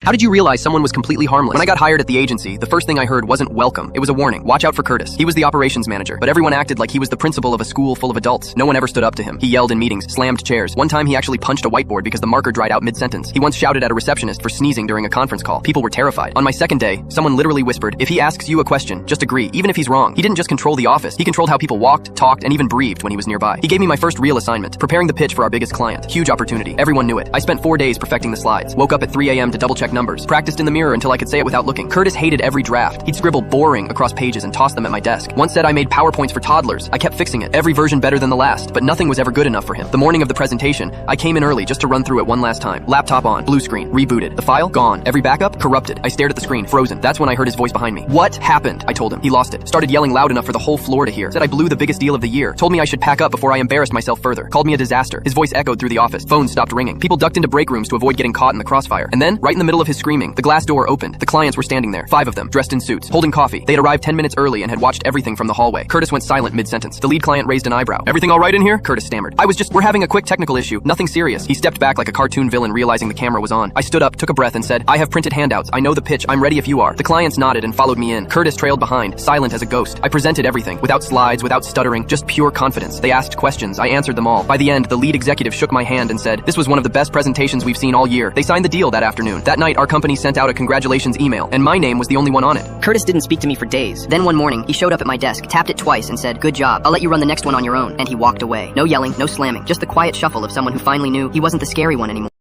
How did you realize someone was completely harmless? When I got hired at the agency, the first thing I heard wasn't welcome. It was a warning. Watch out for Curtis. He was the operations manager, but everyone acted like he was the principal of a school full of adults. No one ever stood up to him. He yelled in meetings, slammed chairs. One time he actually punched a whiteboard because the marker dried out mid-sentence. He once shouted at a receptionist for sneezing during a conference call. People were terrified. On my second day, someone literally whispered, "If he asks you a question, just agree, even if he's wrong." He didn't just control the office. He controlled how people walked, talked, and even breathed when he was nearby. He gave me my first real assignment, preparing the pitch for our biggest client. Huge opportunity. Everyone knew it. I spent 4 days perfecting the slides. Woke up at 3 a.m. to double-check numbers. Practiced in the mirror until I could say it without looking. Curtis hated every draft. He'd scribble boring across pages and toss them at my desk. Once said I made PowerPoints for toddlers. I kept fixing it. Every version better than the last, but nothing was ever good enough for him. The morning of the presentation, I came in early just to run through it one last time. Laptop on, blue screen, rebooted. The file, gone. Every backup, corrupted. I stared at the screen, frozen. That's when I heard his voice behind me. "What happened?" I told him. He lost it. Started yelling loud enough for the whole floor to hear. Said I blew the biggest deal of the year. Told me I should pack up before I embarrassed myself further. Called me a disaster. His voice echoed through the office. Phones stopped ringing. People ducked into break rooms to avoid getting caught in the crossfire. And then, right in the middle of his screaming, the glass door opened. The clients were standing there, 5 of them, dressed in suits, holding coffee. They had arrived 10 minutes early and had watched everything from the hallway. Curtis went silent mid-sentence. The lead client raised an eyebrow. "Everything all right in here?" Curtis stammered. We're having a quick technical issue. Nothing serious." He stepped back like a cartoon villain realizing the camera was on. I stood up, took a breath and said, "I have printed handouts. I know the pitch. I'm ready if you are." The clients nodded and followed me in. Curtis trailed behind, silent as a ghost. I presented everything, without slides, without stuttering, just pure confidence. They asked questions. I answered them all. By the end, the lead executive shook my hand and said, "This was one of the best presentations we've seen all year." They signed the deal that afternoon. That night, our company sent out a congratulations email, and my name was the only one on it. Curtis didn't speak to me for days. Then one morning, he showed up at my desk, tapped it twice and said, "Good job. I'll let you run the next one on your own." And he walked away. No yelling, no slamming, just the quiet shuffle of someone who finally knew he wasn't the scary one anymore.